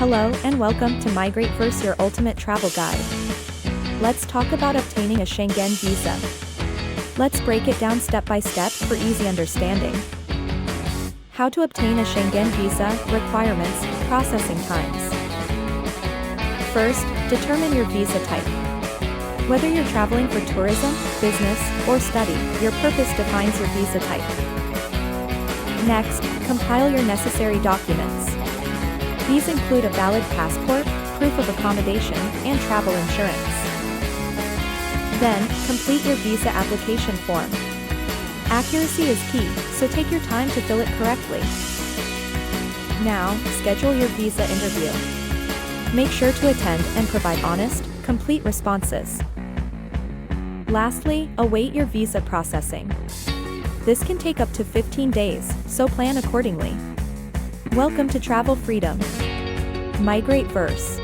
Hello and welcome to Migrate First, your ultimate travel guide. Let's talk about obtaining a Schengen Visa. Let's break it down step by step for easy understanding. How to obtain a Schengen Visa, requirements, processing times. First, determine your visa type. Whether you're traveling for tourism, business, or study, your purpose defines your visa type. Next, compile your necessary documents. These include a valid passport, proof of accommodation, and travel insurance. Then, complete your visa application form. Accuracy is key, so take your time to fill it correctly. Now, schedule your visa interview. Make sure to attend and provide honest, complete responses. Lastly, await your visa processing. This can take up to 15 days, so plan accordingly. Welcome to Travel Freedom. Migrate First.